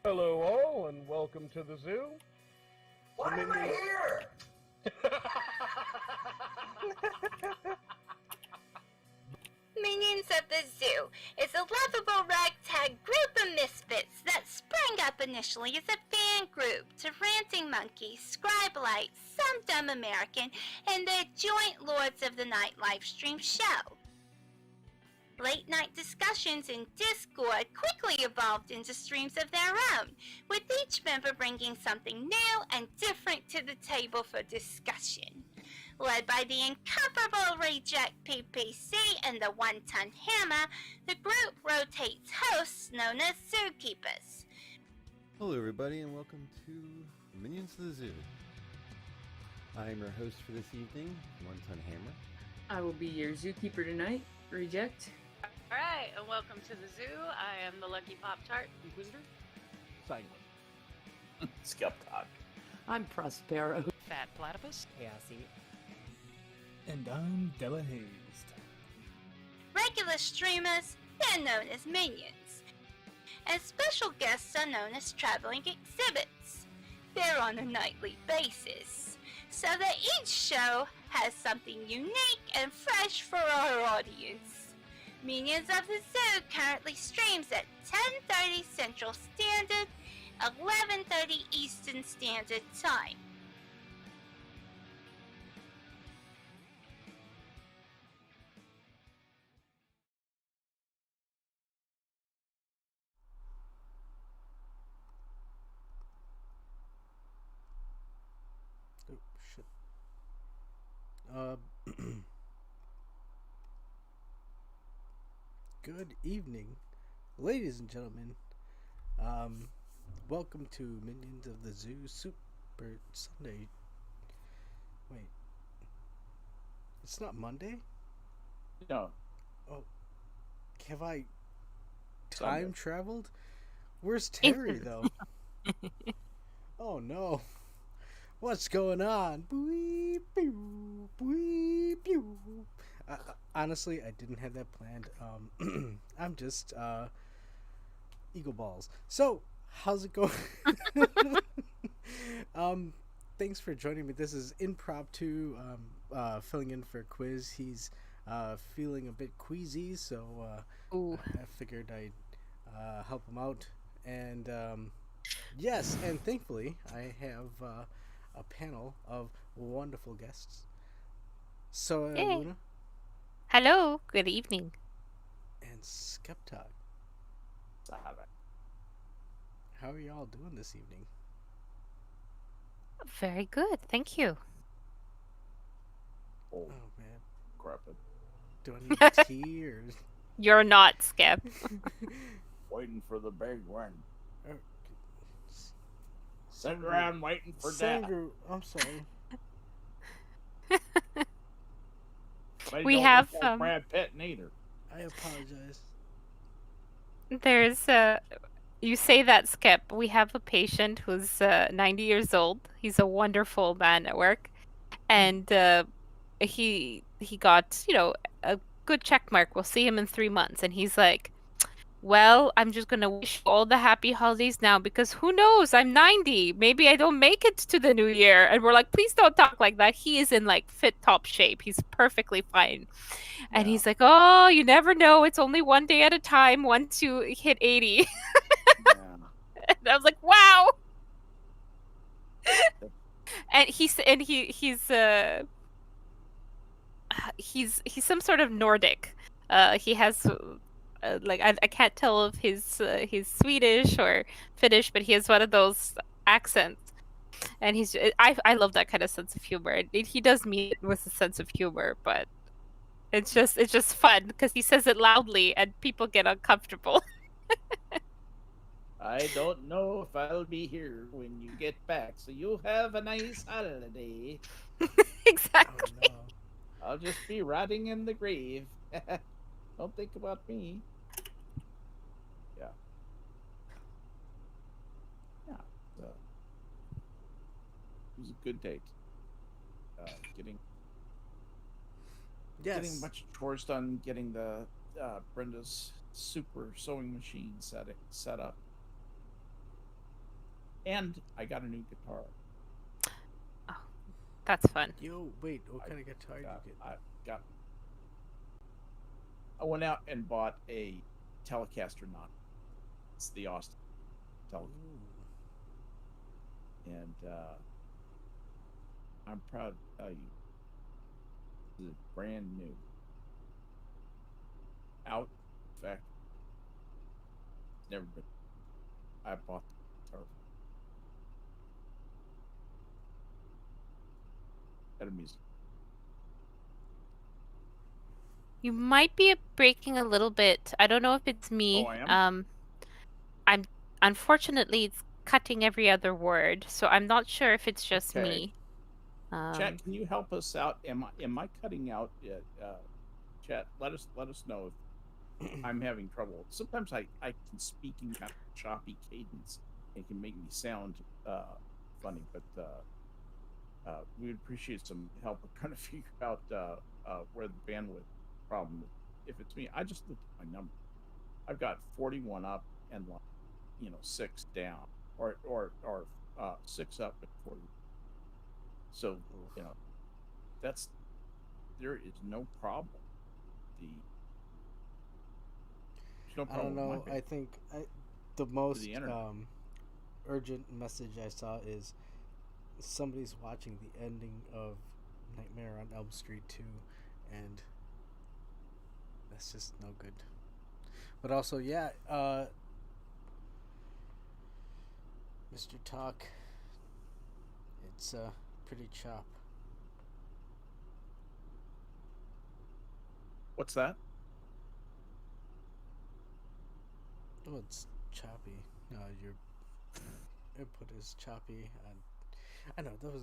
Hello, all, and welcome to the zoo. Why am I here? Minions of the Zoo is a lovable ragtag group of misfits that sprang up initially as a fan group to Ranting Monkey, Scribe-Light, Some Dumb American, and their joint Lords of the Night livestream show. Late night discussions in Discord quickly evolved into streams of their own, with each member bringing something new and different to the table for discussion. Led by the incomparable Reject PPC and the One-Ton Hammer, the group rotates hosts known as Zookeepers. Hello everybody and welcome to Minions of the Zoo. I am your host for this evening, One-Ton Hammer. I will be your zookeeper tonight, Reject. Alright, and welcome to the zoo. I am the Lucky Pop-Tart Inquisitor. Sanguine. Skep, Tock. I'm Prospero. Fat Platypus. Chaosy. And I'm Della Hazed. Regular streamers, they're known as Minions. And special guests are known as traveling exhibits. They're on a nightly basis, so that each show has something unique and fresh for our audience. Minions of the Zoo currently streams at 10:30 Central Standard, 11:30 Eastern Standard Time. Oh, shit. Good evening, ladies and gentlemen. Welcome to Minions of the Zoo Super Sunday. Wait. It's not Monday? No. Oh. Have I Sunday. time traveled? Where's Terry, though? Oh, no. What's going on? Bwee, pew, bwee, pew. Honestly, I didn't have that planned. I'm just Eagle Balls. So, how's it going? Thanks for joining me. This is impromptu, filling in for Quiz. He's feeling a bit queasy, so I figured I'd help him out. And yes, and thankfully, I have a panel of wonderful guests. SoraLuna Hello, good evening. and Skep. Stop it. How are y'all doing this evening? Very good, thank you. Oh, Oh man, crap it. do I need tea or? You're not Skep. Waiting for the big one. or Sitting around waiting for death. Sandra, I'm sorry. They We don't have, look like Brad Pitt neither. I apologize. There's you say that, Skep. We have a patient who's 90 years old. He's a wonderful man at work, and he got a good check mark. We'll see him in 3 months, and he's like, "Well, I'm just gonna wish you all the happy holidays now because who knows? I'm 90. Maybe I don't make it to the new year." And we're like, "Please don't talk like that." He is in like fit top shape. He's perfectly fine. And Yeah. he's like, "Oh, you never know. It's only one day at a time once you hit 80." Yeah. And I was like, "Wow." And he's some sort of Nordic. He has like I can't tell if he's Swedish or Finnish, but he has one of those accents. And I love that kind of sense of humor. He does mean it with a sense of humor, but it's just fun because he says it loudly and people get uncomfortable. I don't know if I'll be here when you get back, so you'll have a nice holiday. Exactly. Oh no. I'll just be rotting in the grave. Don't think about me. Yeah. Yeah. So, it was a good date. Getting Yes. a bunch of chores done, getting the Brenda's super sewing machine set up. And I got a new guitar. That's fun. Yo, wait, what kind of guitar did you get? I went out and bought a Telecaster non. It's the Austin Telecaster. And I'm proud to tell you, this is brand new. Out, in fact, never been. I bought the guitar. At a music. You might be breaking a little bit. I don't know if it's me. Oh, I am? I'm unfortunately it's cutting every other word, so I'm not sure if it's just Okay. me. Chat, can you help us out? Am I cutting out? Chat, let us know if I'm having trouble. Sometimes I can speak in kind of choppy cadence. It can make me sound funny, but we would appreciate some help trying to figure out where the bandwidth problem is. If it's me, I just looked at my number. I've got 41 up and 6 down, or 6 up and 40. So there is no problem. There's no I problem. don't with know. my I band. think the most the internet. urgent message I saw is somebody's watching the ending of Nightmare on Elm Street 2, and that's just no good. But also, yeah, Mr. Tock, it's pretty chop. What's that? Oh, it's choppy. Your input is choppy. I know that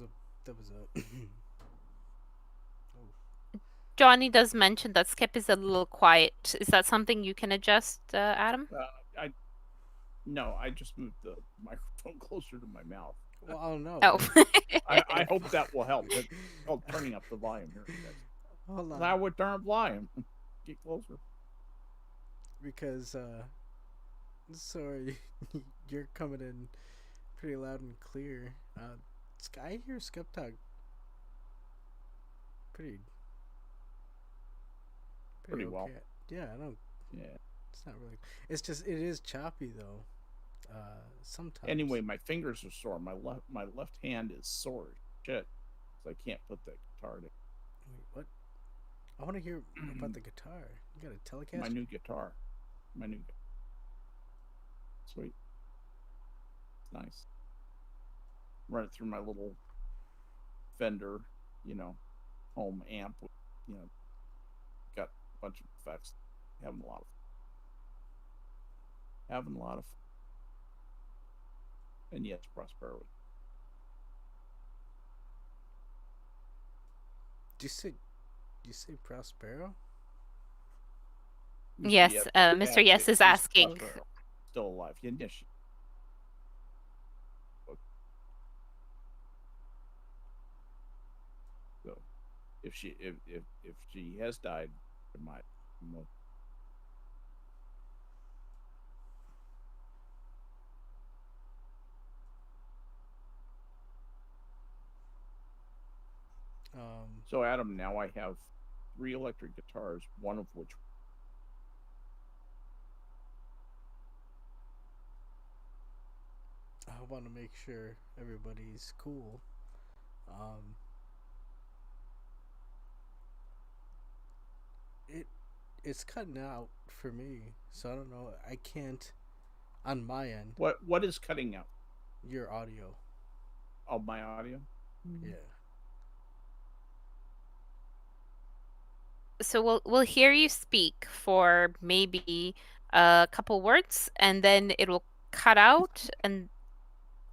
was a. Johnny does mention that Skep is a little quiet. Is that something you can adjust, Adam? No, I just moved the microphone closer to my mouth. Well, I don't know. Oh. I hope that will help. It's called turning up the volume here, guys. Hold on. Now would turn up volume. Get closer. Because sorry, you're coming in pretty loud and clear. I hear Skep talk pretty Well. Yeah, I don't. Yeah. It's not really. It's just it is choppy though. Sometimes. Anyway, my fingers are sore. My left hand is sore. Shit. So I can't put the guitar down. Wait, what? I want to hear about the guitar. You got a Telecaster? My new guitar. Sweet. It's nice. Run it through my little Fender, home amp. Got a bunch of effects. Having a lot of fun. And yes, prosperity. Do you say Prospero? Yes, Mr. Yes is asking. Prospero. Still alive. Yes. So, if she has died, it might. So Adam, now I have 3 electric guitars, one of which. I want to make sure everybody's cool. It's cutting out for me, so I don't know. I can't on my end. What is cutting out? Your audio. Oh, my audio. Yeah. So we'll hear you speak for maybe a couple words, and then it'll cut out, and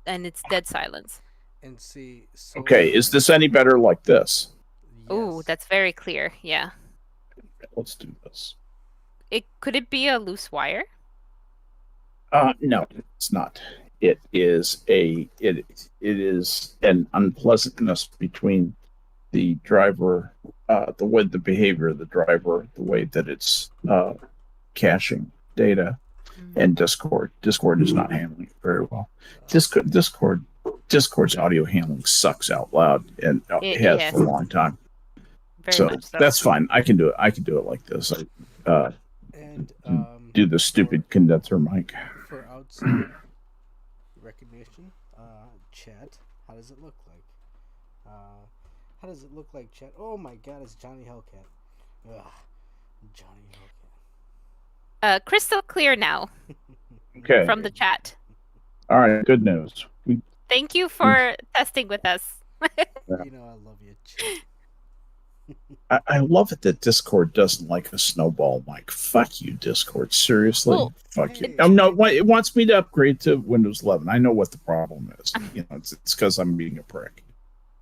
it's dead silence. And see. Okay, is this any better like this? Yes. Oh, that's very clear. Yeah. Let's do this. Could it be a loose wire? No, it's not. It is an unpleasantness between the driver, the behavior of the driver, the way that it's caching data, and Discord. Discord is not handling it very well. Discord's audio handling sucks out loud, and it has Yes, for a long time. very So much so. that's fine. I can do it. I can do it like this. And Do the stupid condenser mic. for outside recognition, chat. How does it look like? How does it look like, chat? Oh my God, it's Johnny Hellcat. Ugh, Johnny Hellcat. Crystal clear now Okay. from the chat. All right. Good news. Thank you for testing with us. You know I love you, chat. I love it that Discord doesn't like a snowball mic. Fuck you, Discord. Seriously? Well, Fuck you. hey. Oh, no, it wants me to upgrade to Windows 11. I know what the problem is. You know, it's because I'm being a prick.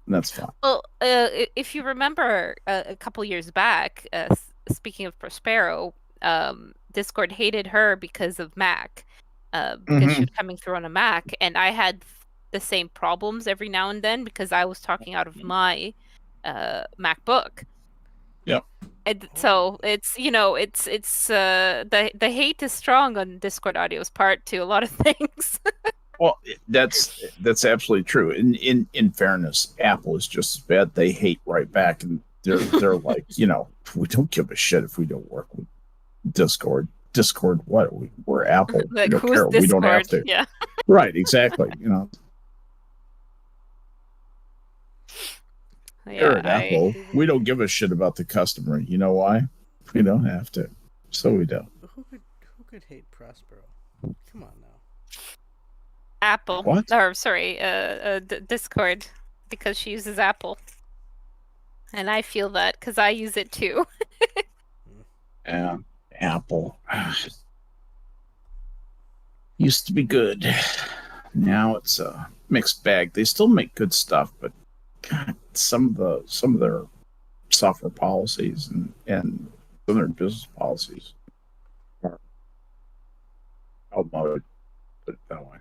And that's fine. Well, if you remember a couple years back, speaking of Prospero, Discord hated her because of Mac, because she was coming through on a Mac, and I had the same problems every now and then because I was talking out of my MacBook. Yep. And so it's the hate is strong on Discord Audio's part to a lot of things. Well, that's absolutely true. In fairness, Apple is just as bad. They hate right back, and they're like, you know, we don't give a shit if we don't work with Discord. Discord, what? We're Apple. Like, we don't who's care. Discord? We don't have to. Yeah. Right. Exactly. You know. Here at Apple, we don't give a shit about the customer. You know why? We don't have to. So we don't. Who could hate Prospero? Come on now. Apple. What? Or sorry, Discord, because she uses Apple, and I feel that because I use it too. Apple used to be good. Now it's a mixed bag. They still make good stuff, but God, some of their software policies and some of their business policies are outmoded. Put it that way.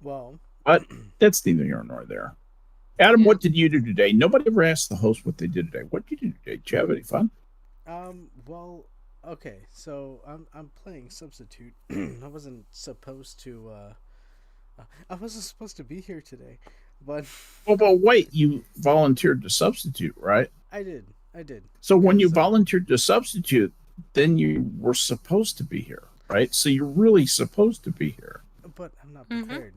Well, But that's neither here nor there. Adam, what did you do today? Nobody ever asked the host what they did today. What did you do today? Did you have any fun? well, okay. So I'm playing Substitute. I wasn't supposed to be here today, but Oh, but wait, you volunteered to substitute, right? I did. So when you volunteered to substitute, then you were supposed to be here, right? So you're really supposed to be here. But I'm not prepared.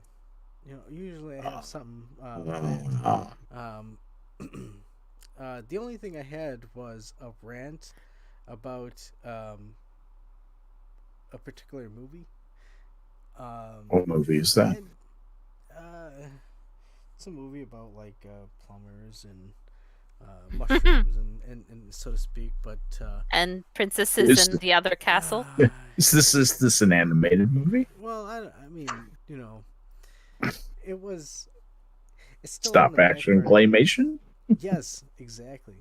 You know, usually I have something planned. The only thing I had was a rant about a particular movie. What movie is that? It's a movie about like plumbers and mushrooms and so to speak, but And princesses in the other castle. Is this an animated movie? well, I mean, you know, it's still in Stop the action background. claymation? Yes, exactly.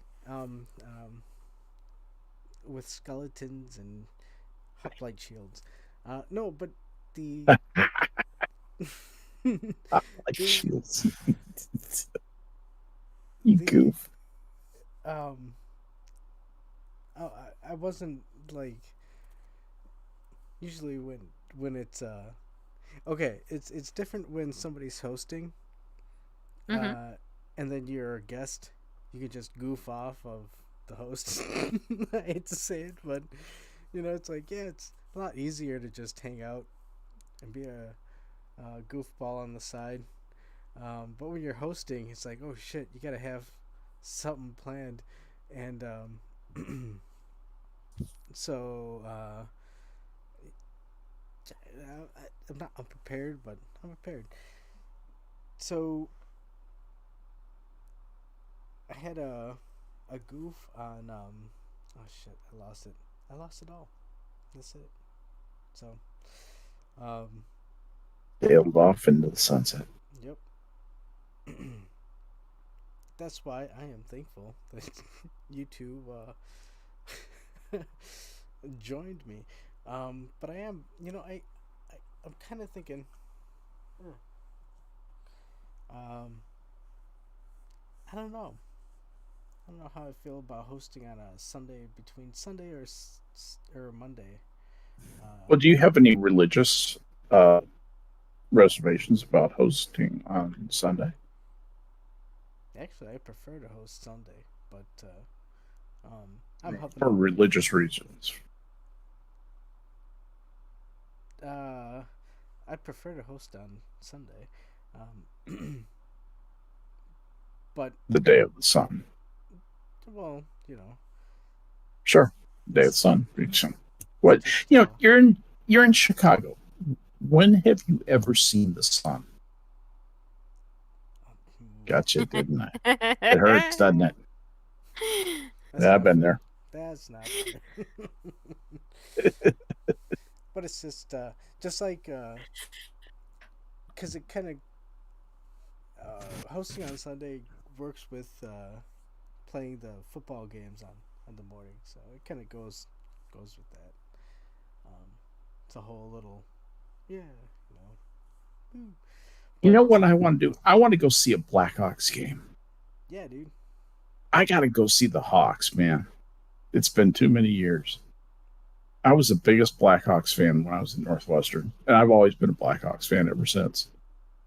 With skeletons and hoplite shields. No, but the Like shields. You goof. I wasn't like usually when it's okay, it's different when somebody's hosting, and then you're a guest. You could just goof off of the host. I hate to say it, but you know, it's like, yeah, it's a lot easier to just hang out and be a goofball on the side. But when you're hosting, it's like, oh shit, you gotta have something planned, and so I'm not unprepared, but I'm prepared. So I had a goof on oh shit, I lost it all. That's it. So Sailed off into the sunset. yep. That's why I am thankful that you two joined me. But I am, you know, I'm kind of thinking. I don't know. I don't know how I feel about hosting on a Sunday, between Sunday or Monday. Well, do you have any religious reservations about hosting on Sunday? Actually, I prefer to host Sunday, but I'm helping For out. religious reasons. I prefer to host on Sunday, but The day of the sun. well, you know, Sure. Day of the sun. What you're in Chicago. When have you ever seen the sun? Gotcha, didn't I? It hurts, doesn't it? Yeah, I've been there. That's not fair. But it's just like because it kind of hosting on Sunday works with playing the football games on the morning, so it kind of goes with that. It's a whole little, yeah, you know. You know what I want to do? I want to go see a Blackhawks game. Yeah, dude. I got to go see the Hawks, man. It's been too many years. I was the biggest Blackhawks fan when I was in Northwestern, and I've always been a Blackhawks fan ever since.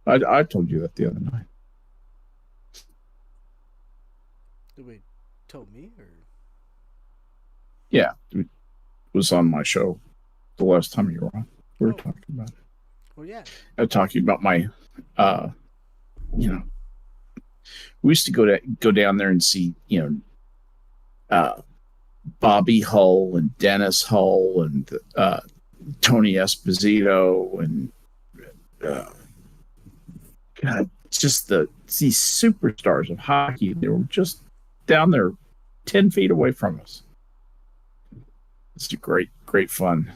I told you that the other night. Wait, told me or? Yeah, it was on my show the last time you were on. We were talking about it. Well, yeah. I was talking about my, we used to go down there and see, Bobby Hull and Dennis Hull and Tony Esposito and just these superstars of hockey. They were just down there 10 feet away from us. It's great fun.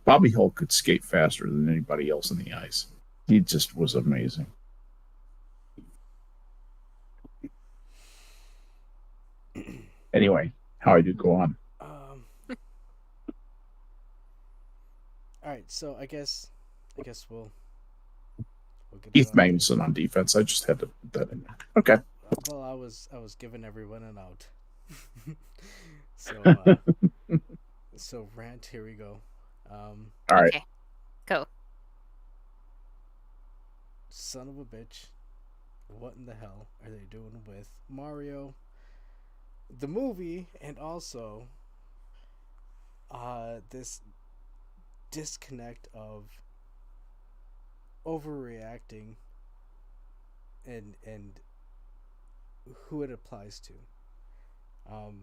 Bobby Hull could skate faster than anybody else on the ice. He just was amazing. Anyway, how I do go on. All right, so I guess we'll get Keith Magnuson on defense. I just had to put that in there. Okay. Well, I was giving everyone an out. So rant. Here we go. All right. Okay. Go. Son of a bitch. What in the hell are they doing with Mario, the movie, and also this disconnect of overreacting and who it applies to. All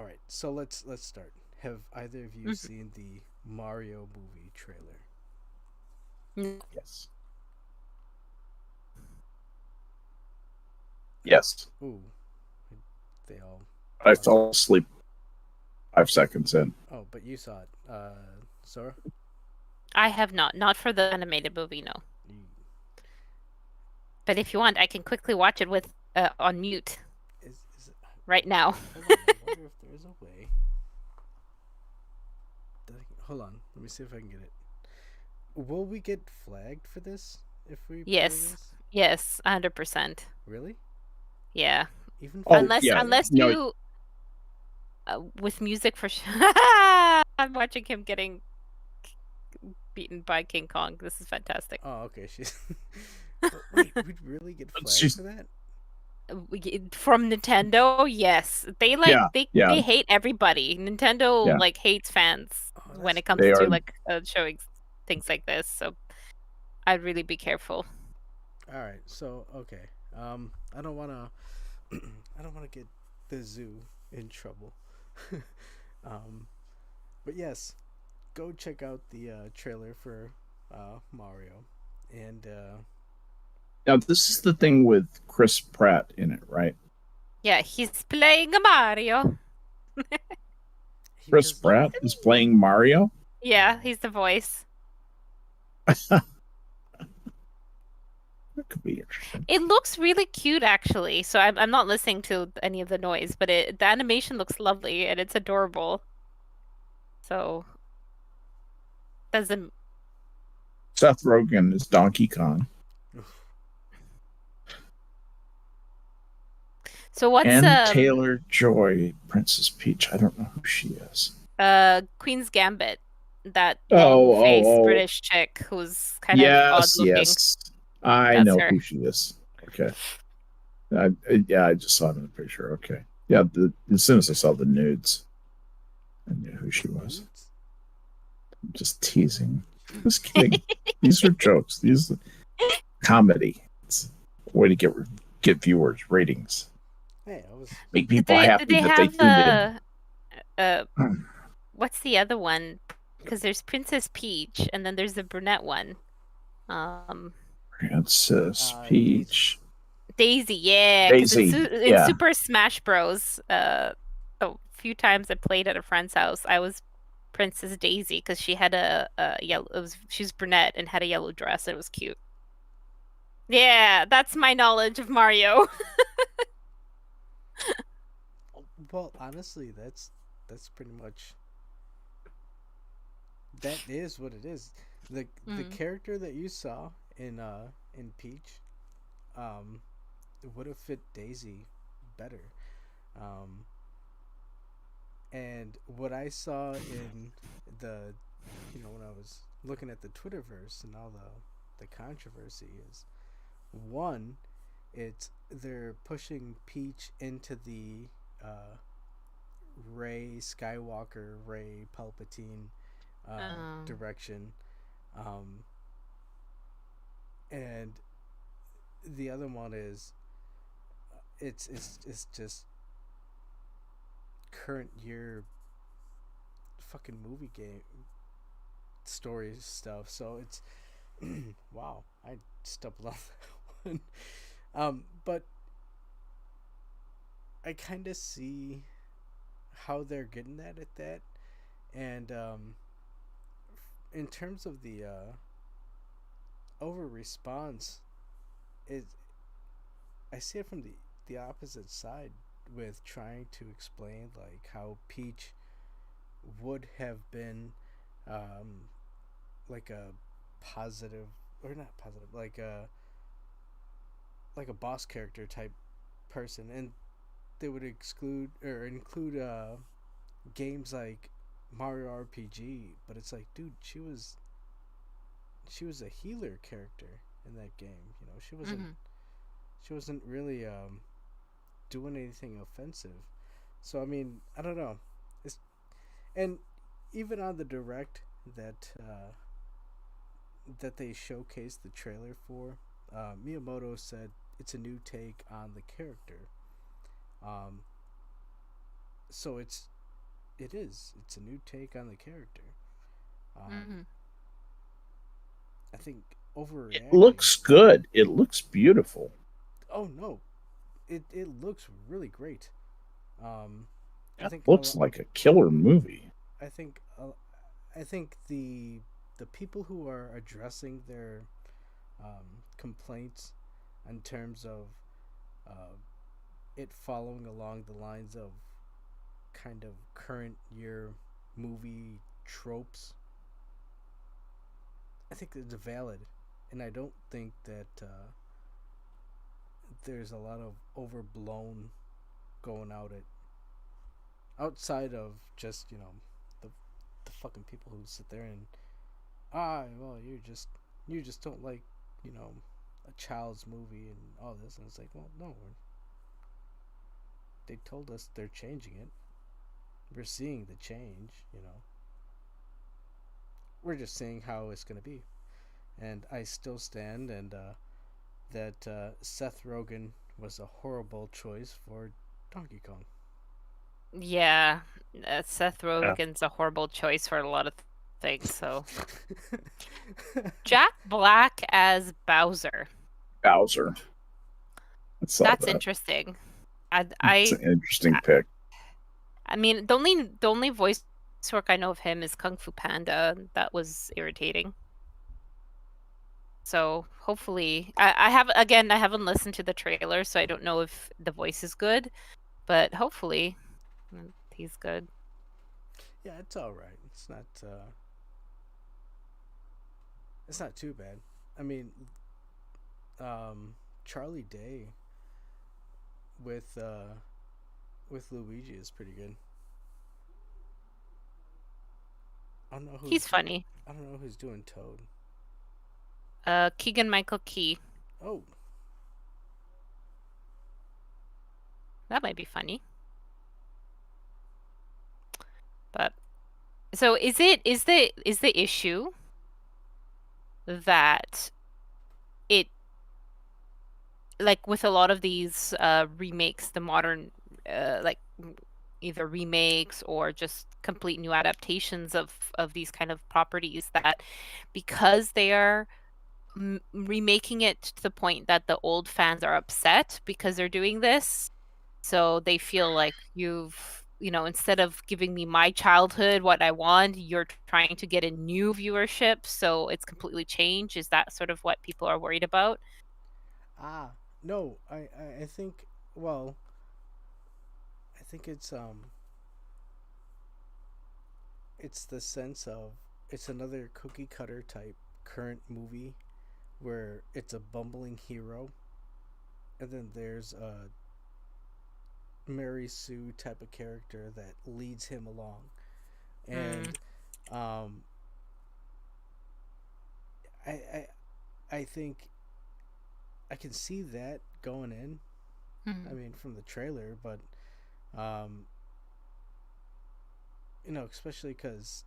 right, so let's start. Have either of you seen the Mario movie trailer? Yes. Yes. Ooh, they all. I fell asleep 5 seconds in. Oh, but you saw it, Sora. I have not for the animated movie, no. But if you want, I can quickly watch it with on mute Is it, right now. hold on, I wonder if there's a way. Hold on, let me see if I can get it. Will we get flagged for this if we? Play Yes. this? Yes, 100%. Really? Yeah. Even Oh, unless yeah. No. you with music for sure. I'm watching him getting beaten by King Kong. This is fantastic. Oh, okay. She's. Wait, we'd really get flagged for that? From Nintendo, yes. They they hate everybody. Nintendo hates fans when it comes to showing things like this. So I'd really be careful. All right. So okay. I don't want to get the zoo in trouble. But yes, go check out the trailer for Mario, and now this is the thing with Chris Pratt in it, right? Yeah, he's playing a Mario. Chris Pratt is playing Mario? Yeah, he's the voice. That could be interesting. It looks really cute, actually. So I'm not listening to any of the noise, but the animation looks lovely and it's adorable. So doesn't. Seth Rogen is Donkey Kong. So what's And Taylor Joy, Princess Peach. I don't know who she is. Queen's Gambit, that long-faced British chick who's kind of odd-looking. Yes. I That's know her. who she is. Okay. I just saw it in the picture. Okay. Yeah, as soon as I saw the nudes, I knew who she was. I'm just teasing. Just kidding. These are jokes. These are comedy. It's a way to get viewers ratings. Hey, I was. Make people Did happy they that they have tuned in. what's the other one? Because there's Princess Peach, and then there's the brunette one. Princess Peach. Daisy, yeah. Because Daisy, in Super Smash Bros. A few times I played at a friend's house, I was Princess Daisy because she had a yellow. She's brunette and had a yellow dress. It was cute. Yeah, that's my knowledge of Mario. Well, honestly, that's pretty much. That is what it is. The character that you saw in Peach, would have fit Daisy better. And what I saw in the, when I was looking at the Twitterverse and all the controversy is, one, they're pushing Peach into the Rey Skywalker, Rey Palpatine direction, and the other one is it's just current year fucking movie game story stuff. So it's wow, I stumbled on that one. But I kind of see how they're getting at that, and in terms of the over response, I see it from the opposite side, with trying to explain like how Peach would have been like a positive, or not positive, like a boss character type person, and they would include games like Mario RPG, but it's like, dude, she was a healer character in that game. She wasn't really doing anything offensive. So I mean, I don't know. And even on the direct that they showcased the trailer for, Miyamoto said it's a new take on the character. So it's a new take on the character. I think overreacting. It looks good. It looks beautiful. Oh no, it looks really great. I think looks like a killer movie. I think the people who are addressing their complaints in terms of it following along the lines of kind of current year movie tropes, I think it's valid, and I don't think that there's a lot of overblown going outside of just the fucking people who sit there and well, you just don't like a child's movie and all this, and it's like, well, no, they told us they're changing it. We're seeing the change, we're just seeing how it's gonna be, and I still stand and that Seth Rogen was a horrible choice for Donkey Kong. Yeah, Seth Rogen's a horrible choice for a lot of things. So, Jack Black as Bowser. That's interesting. It's an interesting pick. I mean, the only voice work I know of him is Kung Fu Panda. That was irritating. So hopefully, I haven't listened to the trailer, so I don't know if the voice is good, but hopefully, he's good. Yeah, it's all right. It's not too bad. I mean, Charlie Day with Luigi is pretty good. I don't know who's He's funny. I don't know who's doing Toad. Keegan Michael Key. Oh, That might be funny. But so is the issue that it, like with a lot of these remakes, the modern like either remakes or just complete new adaptations of these kind of properties, that because they are remaking it to the point that the old fans are upset because they're doing this, so they feel like instead of giving me my childhood, what I want, you're trying to get a new viewership, so it's completely changed. Is that sort of what people are worried about? no, I think, well, I think it's the sense of it's another cookie cutter type current movie where it's a bumbling hero, and then there's a Mary Sue type of character that leads him along, and I I think I can see that going in. I mean, from the trailer, but especially because,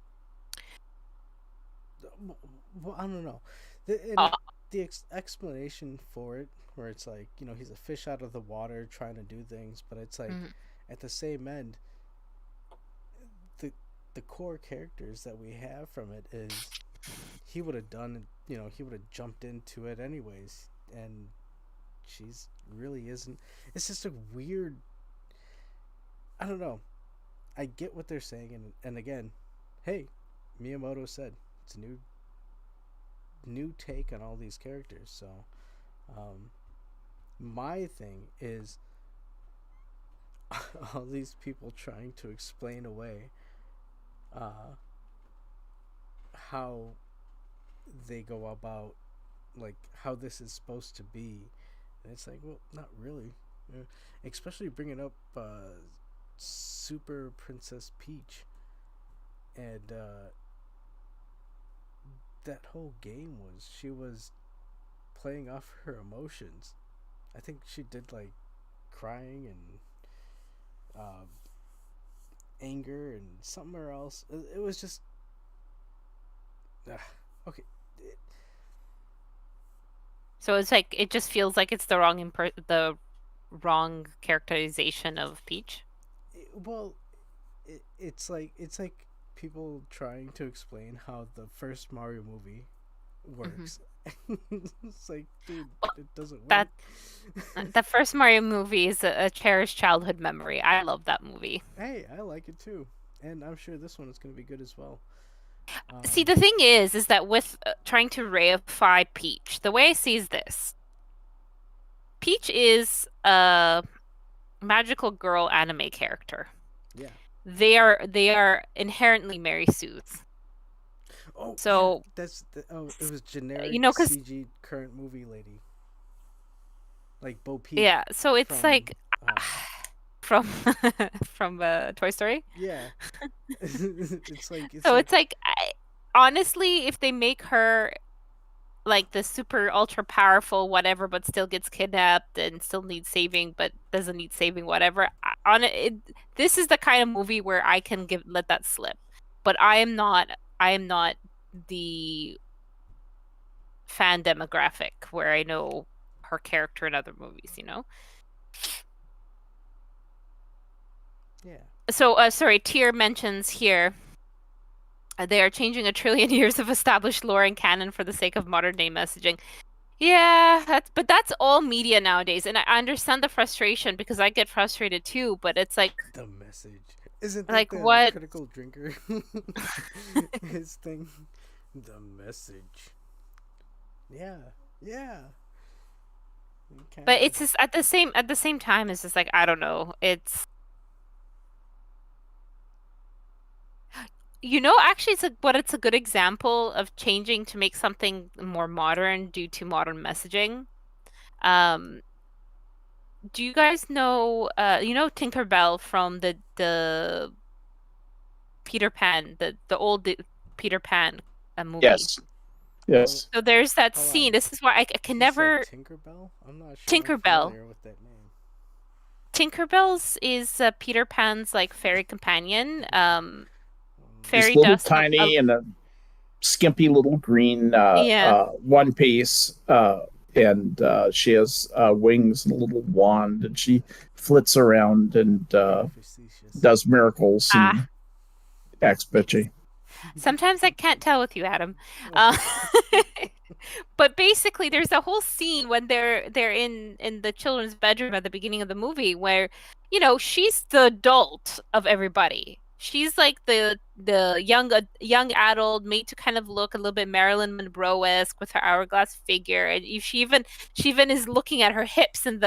well, I don't know, the explanation for it, where it's like, he's a fish out of the water trying to do things, but it's like at the same end, the core characters that we have from it is he would have done, he would have jumped into it anyways, and she's really isn't. It's just a weird, I don't know. I get what they're saying, and again, hey, Miyamoto said it's a new take on all these characters. So my thing is all these people trying to explain away how they go about, like, how this is supposed to be, and it's like, well, not really. Especially bringing up Super Princess Peach, and that whole game she was playing off her emotions. I think she did, like, crying and anger and somewhere else. It was just okay. So it's like it just feels like it's the wrong characterization of Peach. It's like people trying to explain how the first Mario movie works. It's like, dude, it doesn't work. The first Mario movie is a cherished childhood memory. I love that movie. Hey, I like it too, and I'm sure this one is going to be good as well. See, the thing is that with trying to reify Peach, the way I see is this: Peach is a magical girl anime character. Yeah. They are inherently Mary Sue's. Oh, so yeah, it was generic, CG current movie lady, like Bo Peep. Yeah, so it's like from Toy Story. Yeah. It's like honestly, if they make her like the super ultra powerful whatever, but still gets kidnapped and still needs saving, but doesn't need saving, whatever. This is the kind of movie where I can let that slip. But I am not the fan demographic where I know her character in other movies, Yeah. So, sorry, Tyr mentions here they are changing 1 trillion years of established lore and canon for the sake of modern day messaging. Yeah, but that's all media nowadays, and I understand the frustration because I get frustrated too. But it's like the message isn't like the what critical drinker his thing. The message. Yeah. But it's just at the same time, it's just like, I don't know. It's actually, it's a good example of changing to make something more modern due to modern messaging. do you guys know Tinkerbell from the Peter Pan, the old Peter Pan movie? Yes. Yes. So there's that Hold scene. on. This is why I can You said never Tinkerbell? I'm not sure I'm Tinkerbell. familiar with that name. Tinkerbell's is Peter Pan's like fairy companion. He's Fairy little dust tiny and a skimpy little green yeah. one piece. And she has wings and a little wand, and she flits around and Facetious. does miracles and acts bitchy. Sometimes I can't tell with you, Adam. But basically, there's a whole scene when they're in the children's bedroom at the beginning of the movie where, she's the adult of everybody. She's like the young adult, made to kind of look a little bit Marilyn Monroe-esque with her hourglass figure, and she even is looking at her hips in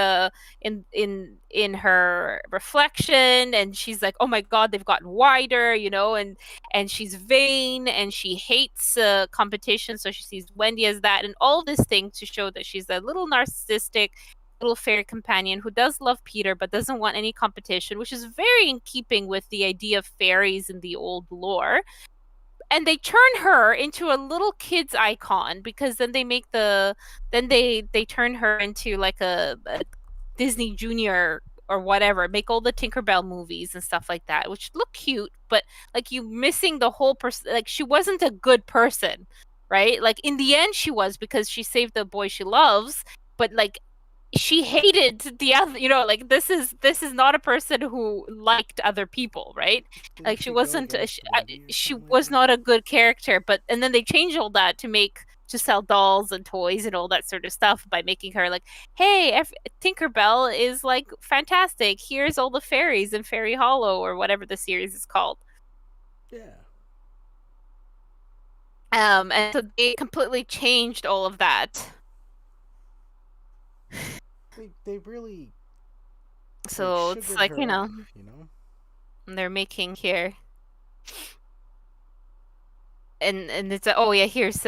her reflection, and she's like, oh my god, they've gotten wider, and she's vain and she hates competition, so she sees Wendy as that, and all this thing to show that she's a little narcissistic little fairy companion who does love Peter but doesn't want any competition, which is very in keeping with the idea of fairies in the old lore. And they turn her into a little kid's icon, because then they turn her into like a Disney Junior or whatever, make all the Tinkerbell movies and stuff like that, which look cute, but like you missing the whole person. Like, she wasn't a good person, right? Like, in the end she was, because she saved the boy she loves, but like she hated the other, like this is not a person who liked other people, right? Didn't Like, she she go wasn't against Wendy or she something like was that? not a good character, but and then they changed all that to sell dolls and toys and all that sort of stuff by making her like, hey, Tinkerbell is like fantastic, here's all the fairies in Fairy Hollow or whatever the series is called. Yeah. And so they completely changed all of that. They really So it's like, sugared her up, you know? they're making here, and it's oh yeah, here's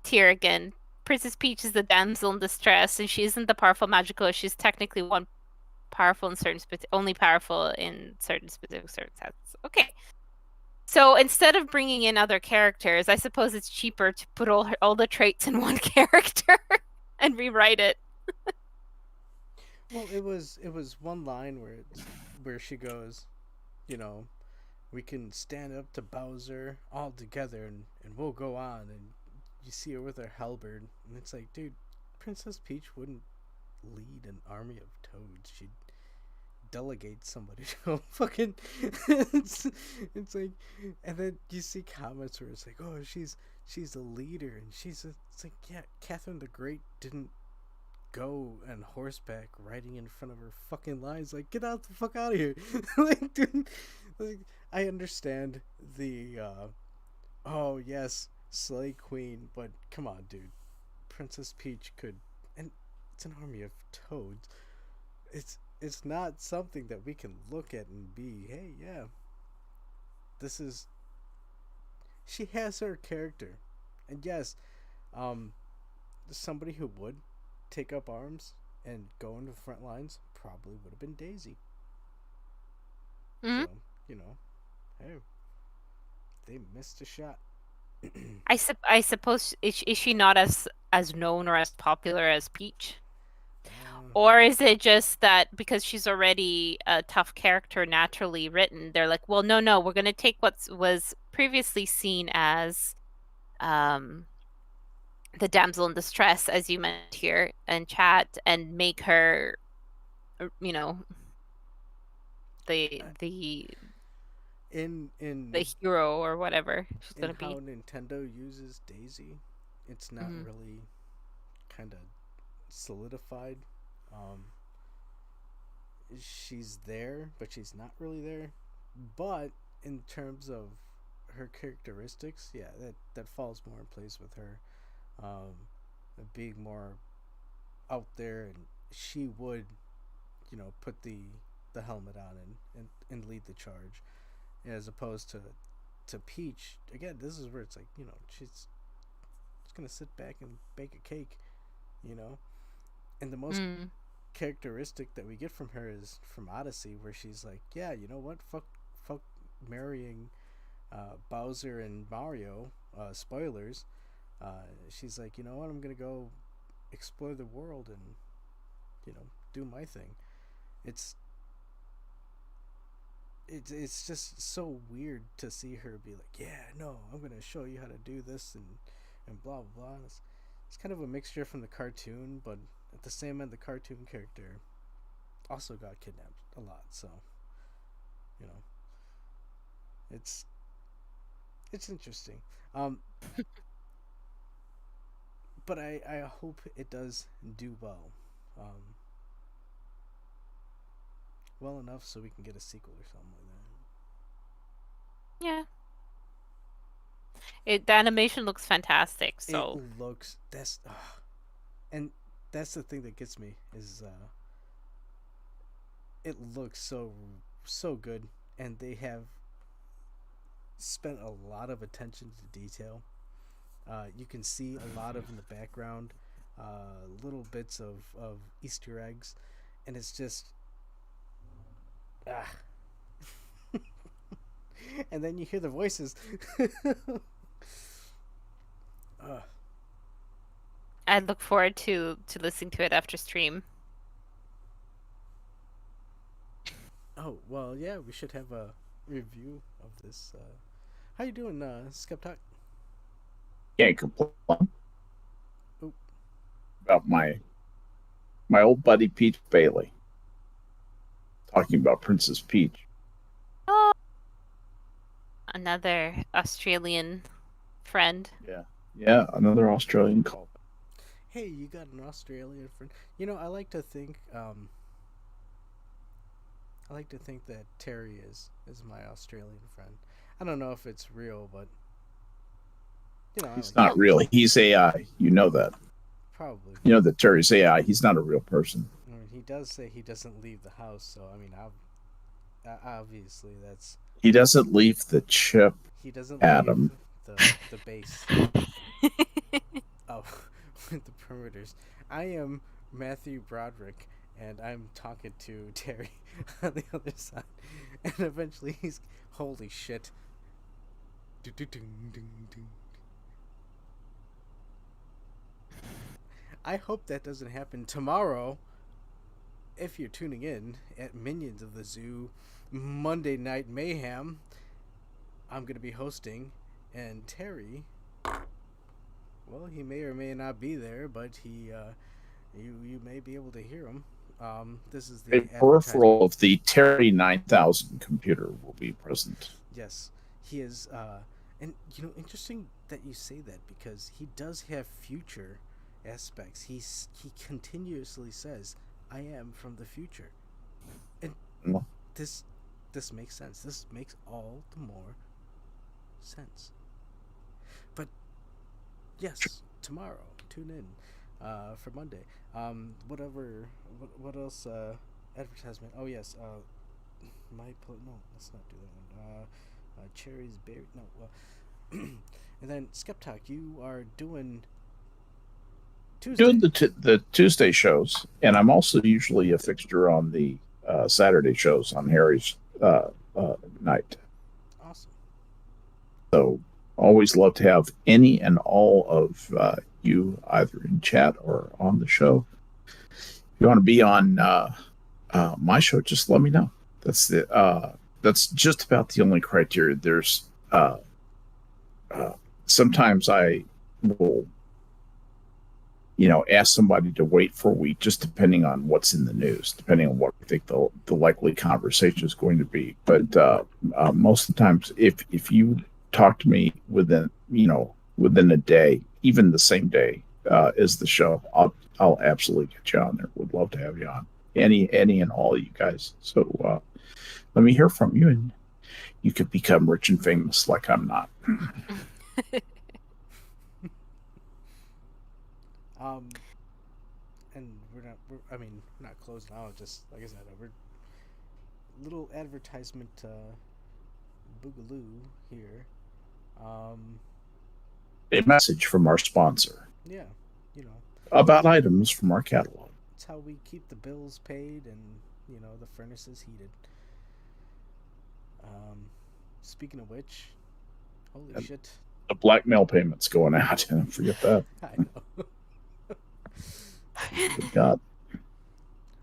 here again. Princess Peach is the damsel in distress, and she isn't the powerful magical. She's technically one powerful in only powerful in certain specific circumstances. Okay. So instead of bringing in other characters, I suppose it's cheaper to put all the traits in one character and rewrite it. Well, it was one line where she goes, we can stand up to Bowser all together and we'll go on, and you see her with her halberd, and it's like, dude, Princess Peach wouldn't lead an army of toads. She'd delegate somebody to go fucking it's like, and then you see comments where it's like, oh, she's a leader, and it's like, yeah, Catherine the Great didn't go on horseback riding in front of her fucking lines. Like, get out the fuck out of here. Like, dude, like, I understand the oh yes, Slay Queen, but come on, dude. Princess Peach could, and it's an army of toads. It's not something that we can look at and be, hey, yeah, this is, she has her character. And yes, somebody who would take up arms and go into the front lines probably would have been Daisy. Mm-hmm. So, hey, they missed a shot. I suppose, is she not as known or as popular as Peach? Or is it just that because she's already a tough character naturally written, they're like, well, no, we're going to take what was previously seen as the damsel in distress, as you mentioned here in chat, and make her, the in the hero or whatever she's going to be. How Nintendo uses Daisy, it's not really kind of solidified. She's there, but she's not really there. But in terms of her characteristics, yeah, that falls more in place with her, being more out there, and she would, put the helmet on and lead the charge, as opposed to Peach. Again, this is where it's like, she's gonna sit back and bake a cake, and the most characteristic that we get from her is from Odyssey, where she's like, yeah, you know what, fuck marrying Bowser and Mario, spoilers. She's like, you know what, I'm gonna go explore the world and, you know, do my thing. It's just so weird to see her be like, yeah, no, I'm gonna show you how to do this and blah blah blah. It's kind of a mixture from the cartoon, but at the same end, the cartoon character also got kidnapped a lot. So, you know, it's interesting. But I hope it does do well. Well enough so we can get a sequel or something like that. Yeah. The animation looks fantastic. So it looks and that's the thing that gets me is it looks so good, and they have spent a lot of attention to detail. You can see a lot of in the background, little bits of Easter eggs, and it's just and then you hear the voices. I look forward to listening to it after stream. Oh well, yeah, we should have a review of this. How you doing, Skep Tock? Can't complain Oop. about my old buddy Peach Bailey. Talking about Princess Peach. Oh, another Australian friend. Yeah, another Australian call. Hey, you got an Australian friend. You know, I like to think that Terry is my Australian friend. I don't know if it's real, but you know, he's not real. He's AI. You know that. Probably. You know that Terry's AI. He's not a real person. I mean, he does say he doesn't leave the house, so I mean, obviously that's. He doesn't leave the chip. He doesn't Adam. leave the base. Oh, with the perimeters. I am Matthew Broderick, and I'm talking to Terry on the other side, and eventually he's holy shit. I hope that doesn't happen tomorrow. If you're tuning in at Minions of the Zoo Monday Night Mayhem, I'm going to be hosting, and Terry, well, he may or may not be there, but he, you may be able to hear him. This is the peripheral of the Terry 9000 computer will be present. Yes, he is, and you know, interesting that you say that, because he does have future aspects. He continuously says, "I am from the future," and this makes sense. This makes all the more sense. But yes, tomorrow tune in for Monday. What else? Advertisement. Oh yes. No, let's not do that one. Cherry's berry. No. And then Skep Tock, you are doing Tuesday. Doing the Tuesday shows, and I'm also usually a fixture on the Saturday shows on Harry's night. Awesome. So always love to have any and all of you either in chat or on the show. If you want to be on my show, just let me know. That's just about the only criteria. There's sometimes I will, ask somebody to wait for a week, just depending on what's in the news, depending on what I think the likely conversation is going to be. But most of the times, if you talk to me within a day, even the same day as the show, I'll absolutely get you on there. Would love to have you on. Any and all you guys. So let me hear from you, and you could become rich and famous like I'm not. And we're not closed now. Just like I said, we're little advertisement boogaloo here. A message from our sponsor. Yeah, about items from our catalog. it's how we keep the bills paid and the furnaces heated. Um, Speaking of which, holy And shit! the blackmail payments going out. Forget that. I know. Good God.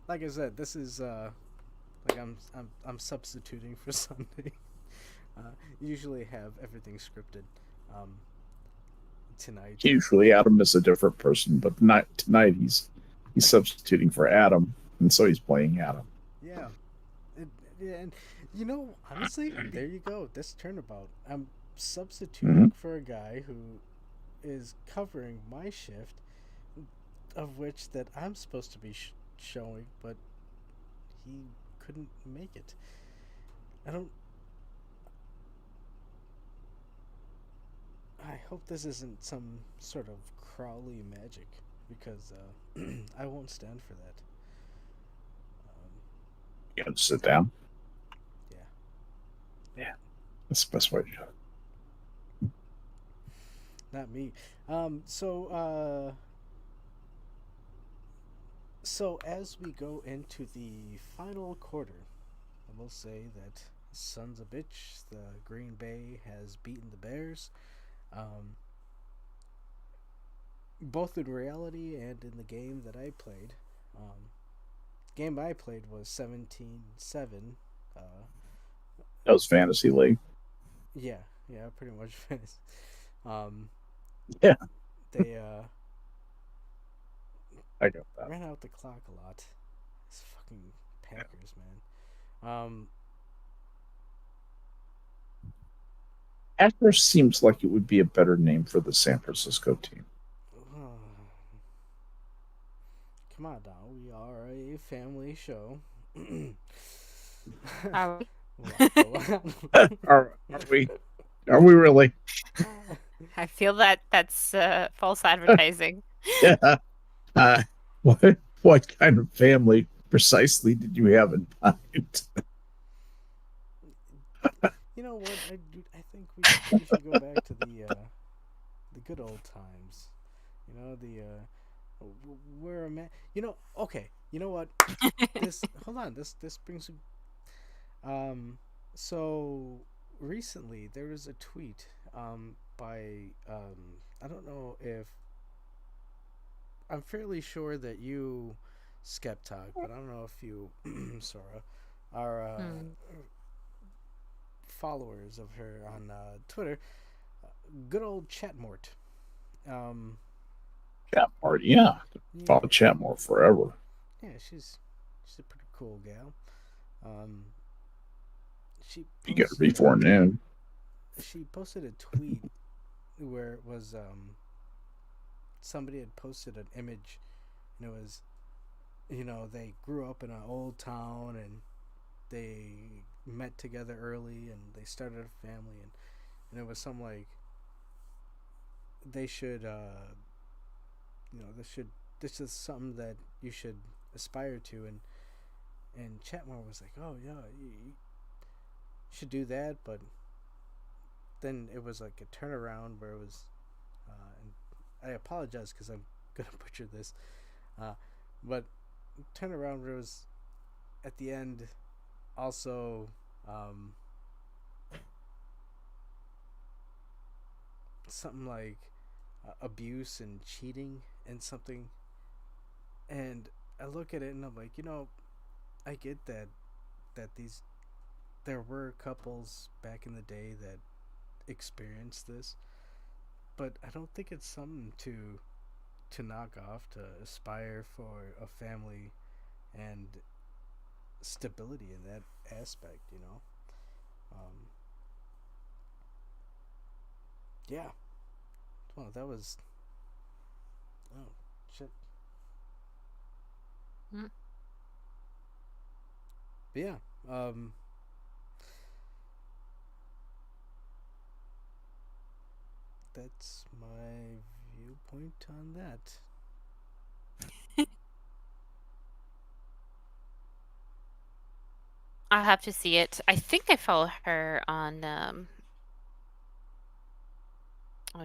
Like I said, this is like I'm substituting for Sunday. Usually have everything scripted. Um, Tonight. Usually Adam is a different person, but tonight he's substituting for Adam, and so he's playing Adam. Yeah. Yeah, and honestly, there you go. This turnabout. I'm substituting for a guy who is covering my shift, of which that I'm supposed to be showing, but he couldn't make it. I hope this isn't some sort of Crowley magic, because I won't stand for that. You got to sit down. Yeah. Yeah, that's the best way to do it. Not me. So as we go into the final quarter, I will say that sons of bitch, the Green Bay has beaten the Bears. Both in reality and in the game that I played. Game I played was 17-7. That was Fantasy League. Yeah, pretty much. Yeah. They I got that. ran out the clock a lot. It's fucking Packers, man. Packers seems like it would be a better name for the San Francisco team. Come on now, we are a family show. Are we? Are we really? I feel that's false advertising. Yeah. What kind of family precisely did you have in mind? You know what? I think we should go back to the good old times. Where a man. Okay. You know what? Hold on. This brings. So recently there was a tweet by I don't know if I'm fairly sure that you Skep Tock, but I don't know if you Sora are followers of her on Twitter. Good old Chatmort. Chatmort, yeah. Followed Chatmort forever. Yeah, she's a pretty cool gal. You get her before noon. She posted a tweet where it was somebody had posted an image, and it was they grew up in an old town and they met together early and they started a family, and it was some like they should this is something that you should aspire to, and Chatmore was like, oh yeah, you should do that, but then it was like a turnaround where it was and I apologize because I'm gonna butcher this, but turnaround where it was at the end also something like abuse and cheating and something, and I look at it and I'm like, I get that there were couples back in the day that experienced this, but I don't think it's something to knock off, to aspire for a family and stability in that aspect, yeah. Well, that was shit. But yeah, that's my viewpoint on that. I'll have to see it. I think I follow her on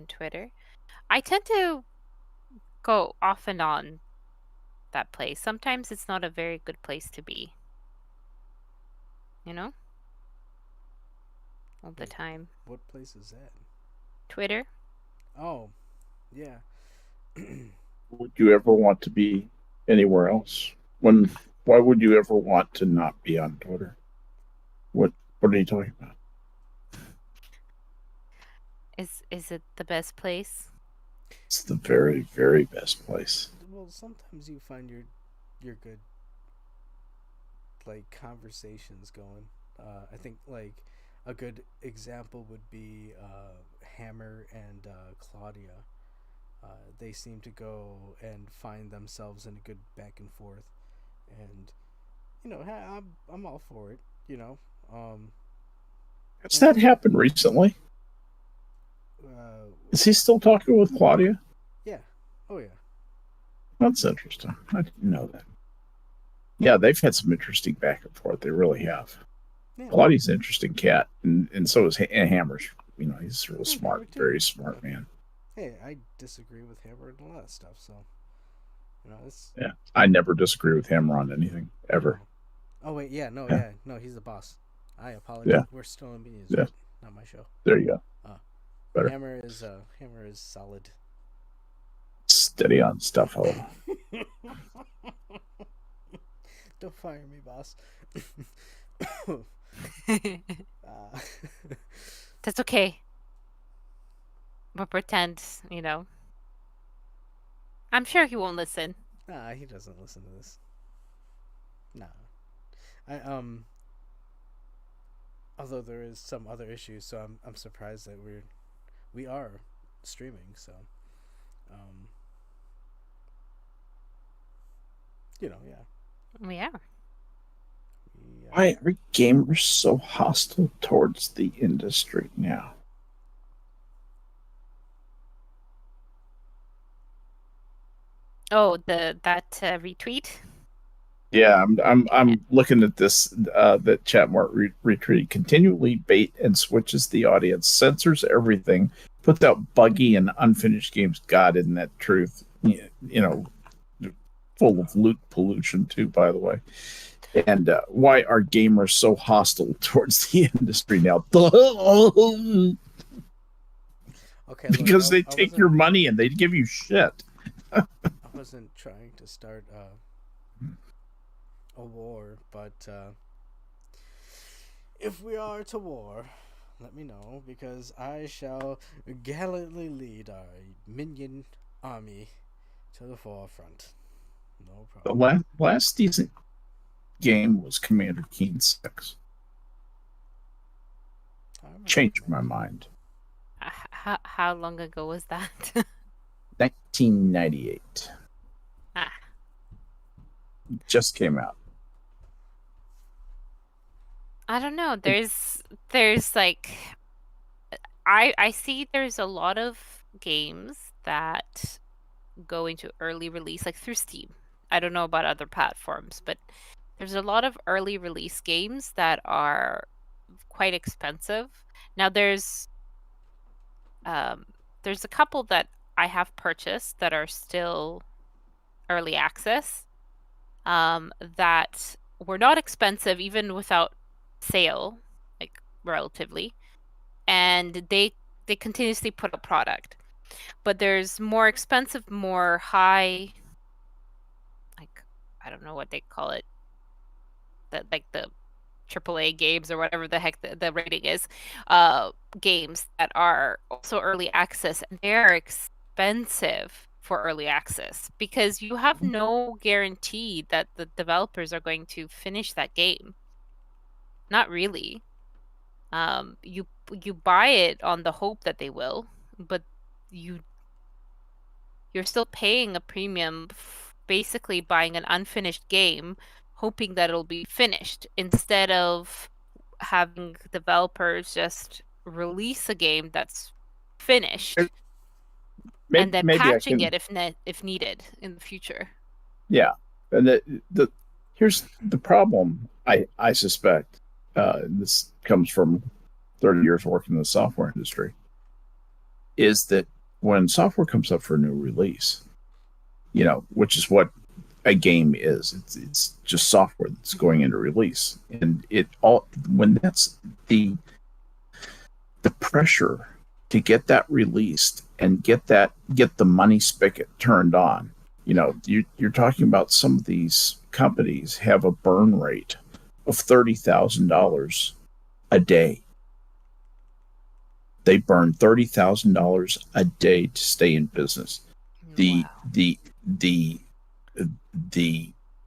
Twitter. I tend to go off and on that place. Sometimes it's not a very good place to be. You know? All the time. What place is that? Twitter. Oh, yeah. Would you ever want to be anywhere else? Why would you ever want to not be on Twitter? What are you talking about? Is it the best place? It's the very, very best place. Well, sometimes you find your good like conversations going. I think like a good example would be Hammer and Claudia. They seem to go and find themselves in a good back and forth, and I'm all for it. Has that happened recently? Is he still talking with Claudia? Yeah. Oh yeah. That's interesting. I didn't know that. Yeah, they've had some interesting back and forth. They really have. Yeah. Claudia's an interesting cat, and so is Hammer's. He's real smart, very smart man. Hey, I disagree with Hammer and a lot of stuff, so it's. Yeah, I never disagree with Hammer on anything ever. Oh wait, yeah, no, he's the boss. I apologize. Yeah. We're still in meetings, Yeah. not my show. There you go. Better. Hammer is solid. Steady on stuff, hole. Don't fire me, boss. That's okay. But pretend, I'm sure he won't listen. Nah, he doesn't listen to this. Nah. Although there is some other issues, so I'm surprised that we are streaming, so yeah. We are. Why are gamers so hostile towards the industry now? Oh, that retweet. Yeah, I'm looking at this that Chatmart retweeted. Continually bait and switches the audience, censors everything, puts out buggy and unfinished games. God, isn't that truth? Full of loot pollution too, by the way. And why are gamers so hostile towards the industry now? Okay, because they take your money and they give you shit. I wasn't trying to start a war, but if we are to war, let me know, because I shall gallantly lead our minion army to the forefront. No problem. The last decent game was Commander Keen 6. Changed my mind. How long ago was that? 1998. Just came out. I don't know. There's like I see there's a lot of games that go into early release, like through Steam. I don't know about other platforms, but there's a lot of early release games that are quite expensive. Now there's a couple that I have purchased that are still early access, that were not expensive even without sale, like relatively, and they continuously put a product. But there's more expensive, more high, like I don't know what they call it, that like the AAA games or whatever the heck the rating is, games that are also early access, and they're expensive for early access because you have no guarantee that the developers are going to finish that game. Not really. You buy it on the hope that they will, but you're still paying a premium, basically buying an unfinished game, hoping that it'll be finished, instead of having developers just release a game that's finished and then patching it if needed in the future. Yeah, and here's the problem. I suspect this comes from 30 years working in the software industry, is that when software comes up for a new release, which is what a game is. It's just software that's going into release, and it all when that's the pressure to get that released and get the money spigot turned on. You know, you're talking about some of these companies have a burn rate of $30,000 a day. They burn $30,000 a day to stay in business. The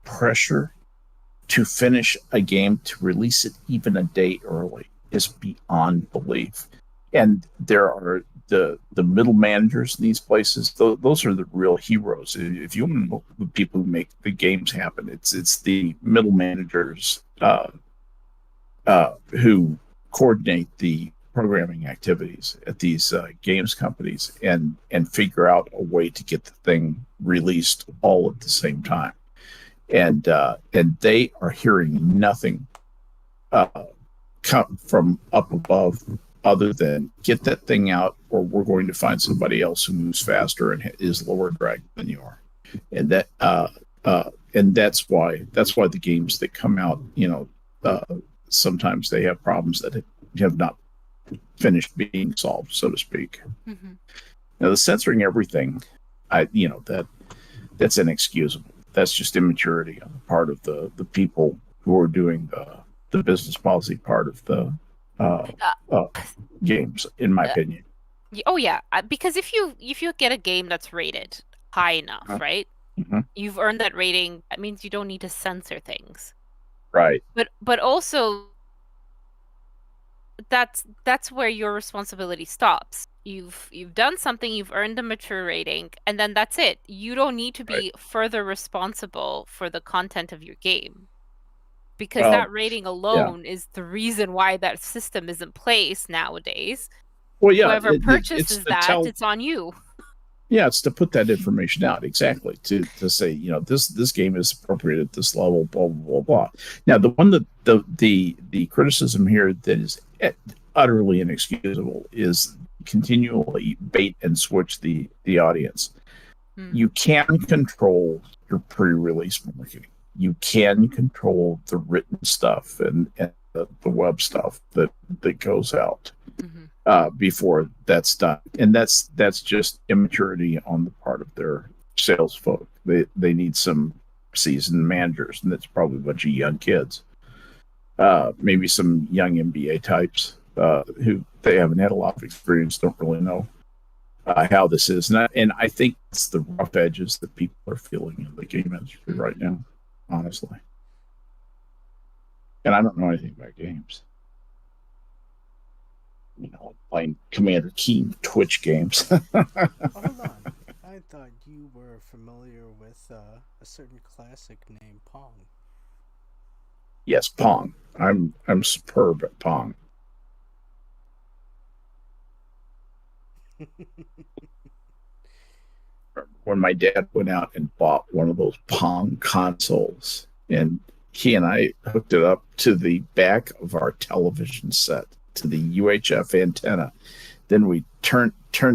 pressure to finish a game, to release it even a day early, is beyond belief. And there are the middle managers in these places. Those are the real heroes. If you want to know the people who make the games happen, it's the middle managers who coordinate the programming activities at these games companies and figure out a way to get the thing released all at the same time. And they are hearing nothing come from up above other than get that thing out, or we're going to find somebody else who moves faster and is lower drag than you are. And that's why the games that come out, sometimes they have problems that have not finished being solved, so to speak. Mm-hmm. Now, the censoring everything, that's inexcusable. That's just immaturity on the part of the people who are doing the business policy part of the games, in my opinion. Oh yeah, because if you get a game that's rated high enough, right? Mm-hmm. You've earned that rating. That means you don't need to censor things. Right. But also that's where your responsibility stops. You've done something, you've earned a mature rating, and then that's it. You don't need to be further responsible for the content of your game. Because that rating alone is the reason why that system is in place nowadays. Well, yeah, whoever purchases it's on you. Yeah, it's to put that information out, exactly, to say, this game is appropriate at this level, blah blah blah blah. Now, the one that the criticism here that is utterly inexcusable is continually bait and switch the audience. You can control your pre-release marketing. You can control the written stuff and the web stuff that goes out before that's done, and that's just immaturity on the part of their sales folk. They need some seasoned managers, and that's probably a bunch of young kids, maybe some young MBA types who they haven't had a lot of experience, don't really know how this is, and I think it's the rough edges that people are feeling in the game industry right now, honestly. And I don't know anything about games. Playing Commander Keen Twitch games. Hold on. I thought you were familiar with a certain classic named Pong. Yes, Pong. I'm superb at Pong. When my dad went out and bought one of those Pong consoles, and he and I hooked it up to the back of our television set, to the UHF antenna. Then we turned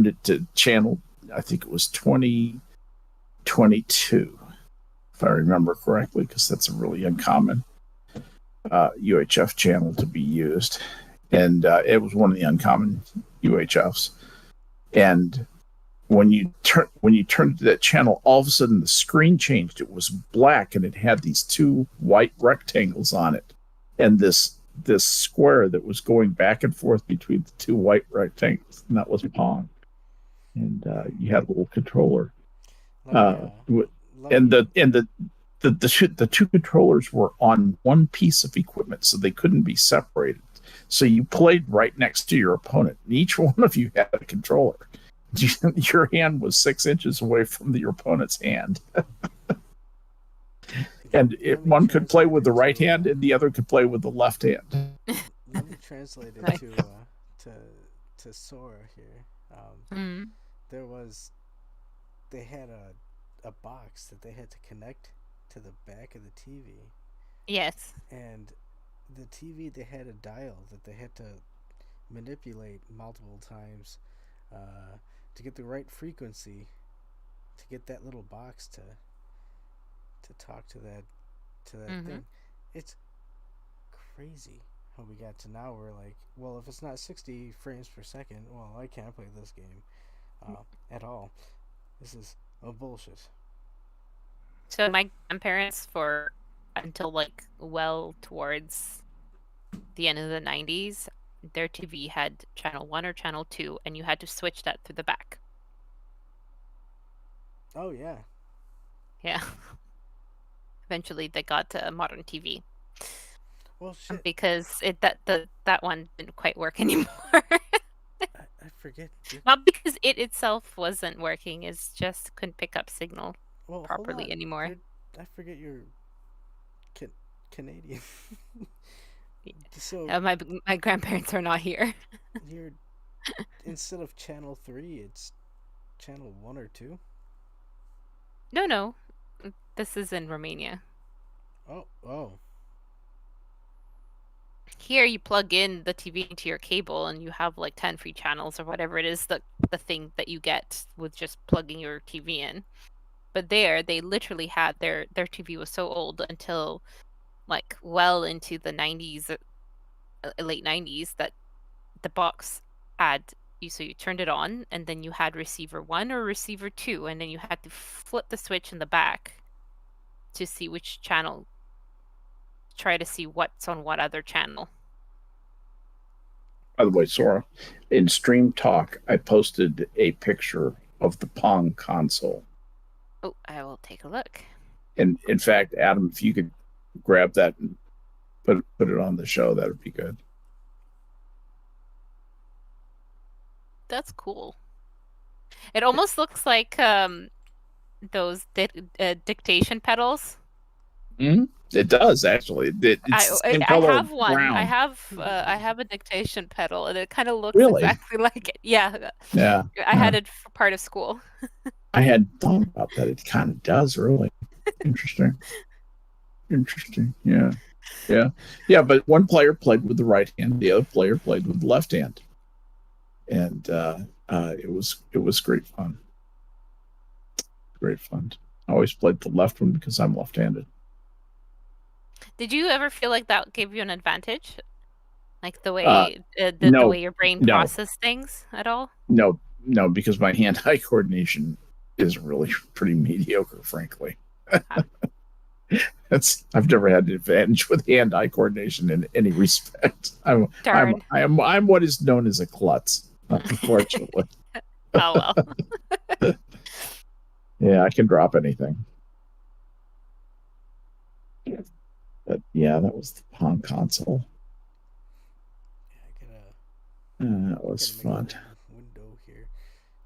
it to channel, I think it was 2022, if I remember correctly, because that's a really uncommon UHF channel to be used. And it was one of the uncommon UHFs. And when you turned to that channel, all of a sudden the screen changed. It was black, and it had these two white rectangles on it, and this square that was going back and forth between the two white rectangles, and that was Pong. And you had a little controller, and the two controllers were on one piece of equipment, so they couldn't be separated. So you played right next to your opponent, and each one of you had a controller. Your hand was 6 inches away from your opponent's hand. And one could play with the right hand, and the other could play with the left hand. Let me translate it to Sora here. They had a box that they had to connect to the back of the TV. Yes. And the TV, they had a dial that they had to manipulate multiple times to get the right frequency, to get that little box to talk to that thing. It's crazy how we got to now. We're like, well, if it's not 60 frames per second, well, I can't play this game at all. This is bullshit. So my grandparents, for until like well towards the end of the 90s, their TV had channel 1 or channel 2, and you had to switch that through the back. Oh yeah. Yeah. Eventually, they got a modern TV. Well, shit. Because that one didn't quite work anymore. I forget. Not because it itself wasn't working; it's just couldn't pick up signal properly anymore. I forget you're Canadian. So my grandparents are not here. You're instead of channel 3, it's channel 1 or 2. No, this is in Romania. Oh. Here you plug in the TV into your cable and you have like 10 free channels or whatever it is, the thing that you get with just plugging your TV in. But there, they literally had their TV was so old until like well into the 90s, late 90s, that the box had so you turned it on and then you had receiver 1 or receiver 2, and then you had to flip the switch in the back to see which channel, try to see what's on what other channel. By the way, Sora, in Stream Talk, I posted a picture of the Pong console. Oh, I will take a look. And in fact, Adam, if you could grab that and put it on the show, that would be good. That's cool. It almost looks like those dictation pedals. Mm-hmm. It does actually. I have one. Brown. I have a dictation pedal, and it kind of looks Really? exactly like it. Yeah. Yeah. I had it for part of school. I had thought about that. It kind of does, really. Interesting. Yeah. But one player played with the right hand, the other player played with the left hand, and it was great fun. Great fun. I always played the left one because I'm left-handed. Did you ever feel like that gave you an advantage, like the way no, the way your brain processes things at all? No, because my hand-eye coordination is really pretty mediocre, frankly. I've never had an advantage with hand-eye coordination in any respect. I'm what is known as a klutz, unfortunately. Oh well. Yeah, I can drop anything. But yeah, that was the Pong console. Yeah, that was fun. Window here.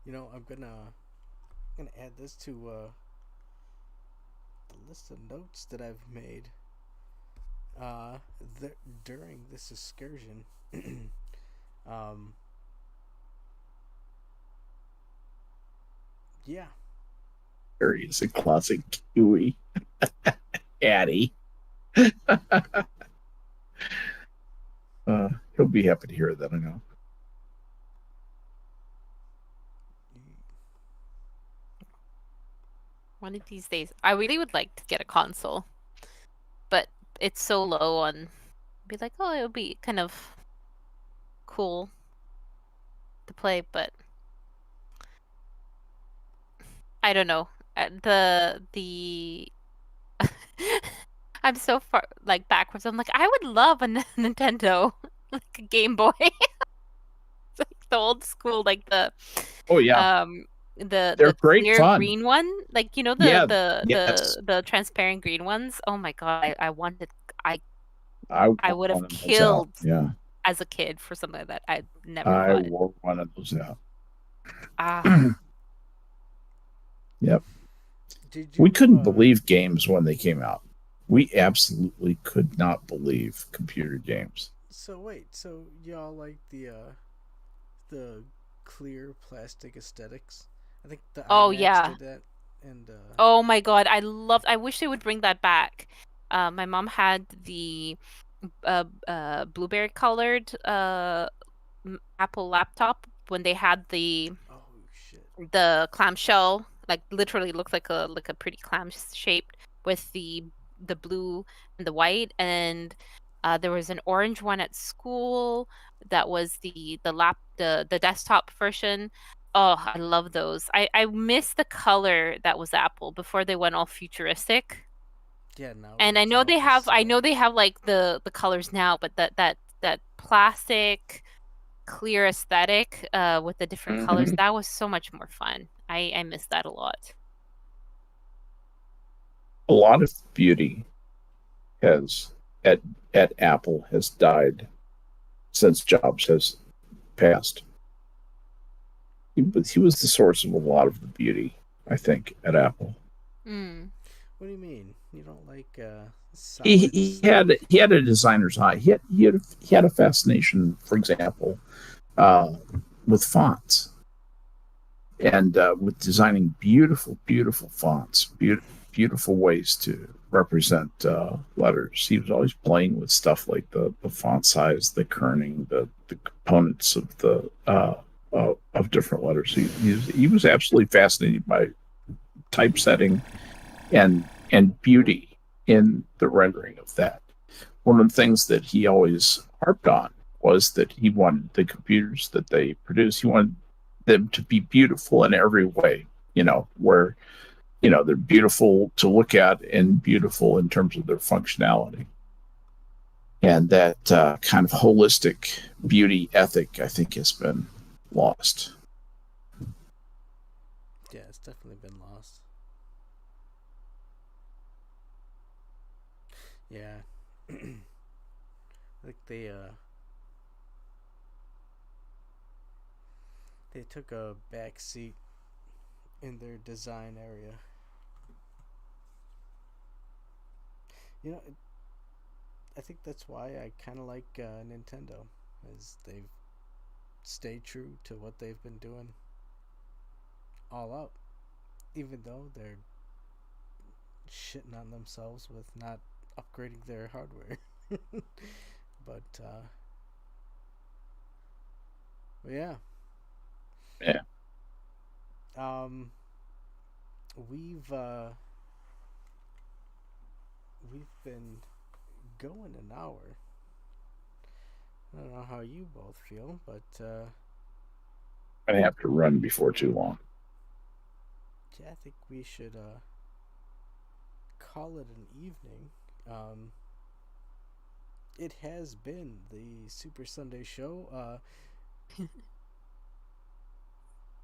I'm gonna add this to the list of notes that I've made during this excursion. Yeah. There he is, a classic Kiwi. Addy. He'll be happy to hear that, I know. One of these days, I really would like to get a console, but it's so low on. Be like, oh, it would be kind of cool to play, but I don't know. The I'm so far backwards. I'm like, I would love a Nintendo, like a Game Boy. It's like the old school, like the they're the great clear fun. green one, like the transparent green ones. Oh my god, I wanted. I would have killed as a kid for something like that. I never. I wore one of those out. Yep. We couldn't believe games when they came out. We absolutely could not believe computer games. So wait, so y'all like the clear plastic aesthetics? I think the IMAX did that, and oh my god, I wish they would bring that back. My mom had the blueberry colored Apple laptop when they had the clamshell, like literally looked like a pretty clam shaped with the blue and the white, and there was an orange one at school that was the desktop version. Oh, I love those. I miss the color that was Apple before they went all futuristic. Yeah, now And I it's know all they have just, I know they have like the colors now, but that plastic clear aesthetic with the different colors, Mhm. that was so much more fun. I miss that a lot. A lot of beauty has at Apple has died since Jobs has passed. He was the source of a lot of the beauty, I think, at Apple. Mm. What do you mean? You don't like He, solids? he had a designer's eye. He had a fascination, for example, uh, with fonts and with designing beautiful fonts, beautiful ways to represent letters. He was always playing with stuff like the font size, the kerning, the components of the of different letters. He was absolutely fascinated by typesetting and beauty in the rendering of that. One of the things that he always harped on was that he wanted the computers that they produce, he wanted them to be beautiful in every way, where, they're beautiful to look at and beautiful in terms of their functionality. And that kind of holistic beauty ethic, I think, has been lost. Yeah, it's definitely been lost. Yeah. Like they took a back seat in their design area. You know, I think that's why I kind of like Nintendo, is they've stayed true to what they've been doing all out, even though they're shitting on themselves with not upgrading their hardware. But yeah. Yeah. Um, we've been going an hour. I don't know how you both feel, but I have to run before too long. yeah, I think we should call it an evening. It has been the Super Sunday show.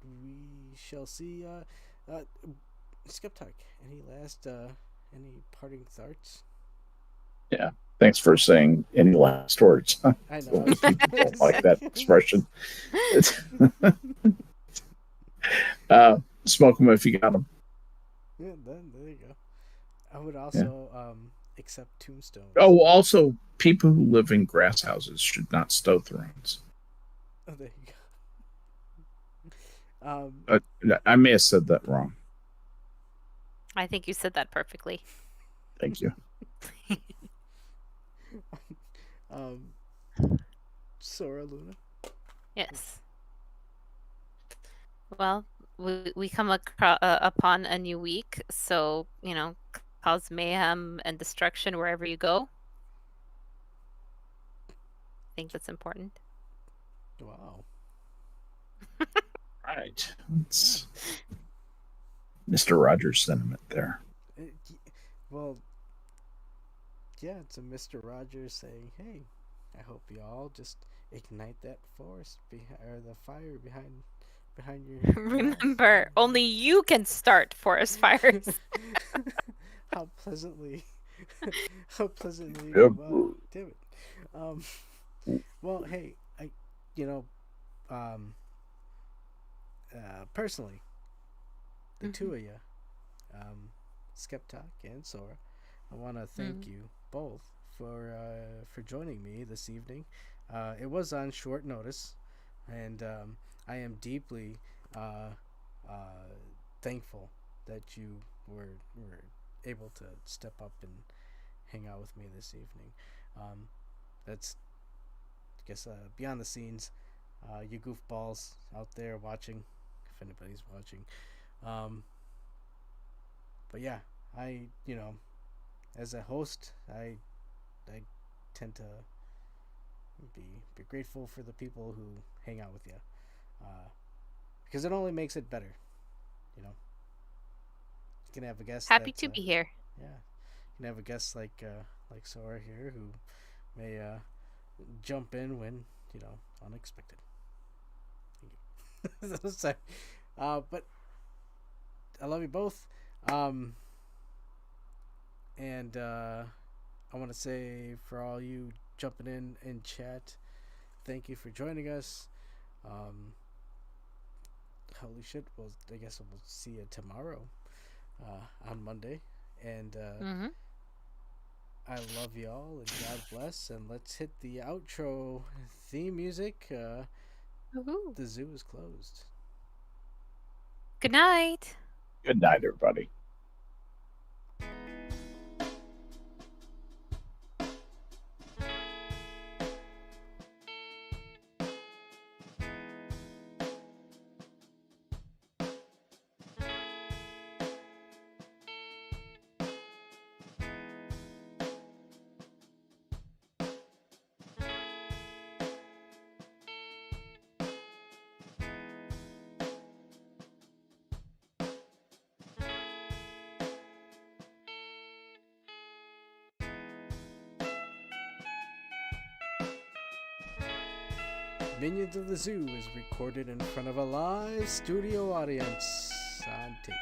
We shall see. Skep Tock, any parting thoughts? Yeah. Thanks for saying any last words. I know. People don't like that expression. Smoke them if you got them. Yeah, there you go. I would also accept tombstones. Oh, also, people who live in grass houses should not stow thrones. Oh, there you go. I may have said that wrong. I think you said that perfectly. Thank you. SoraLuna. Yes. Well, we come upon a new week, so cause mayhem and destruction wherever you go. I think that's important. Wow. Right. It's Mr. Rogers sentiment there. Well, yeah, it's a Mr. Rogers saying, "Hey, I hope you all just ignite that forest or the fire behind your." Remember, only you can start forest fires. How pleasantly, Yep. damn it. Well, hey, personally, the two of you, Skep Tock and Sora, I want to thank you both for joining me this evening. It was on short notice, and I am deeply thankful that you were able to step up and hang out with me this evening. That's, I guess, beyond the scenes. You goofballs out there watching, if anybody's watching. But yeah, I as a host, I tend to be grateful for the people who hang out with you, because it only makes it better. You know, you can have a guest. Happy to be here. Yeah, you can have a guest like Sora here who may jump in when unexpected. Thank you. So, but I love you both. And I want to say for all you jumping in chat, thank you for joining us. Holy shit! Well, I guess we'll see you tomorrow, on Monday. And I love y'all, and God bless. And let's hit the outro theme music. The zoo is closed. Good night. Good night, everybody. Minions of the Zoo is recorded in front of a live studio audience on tape.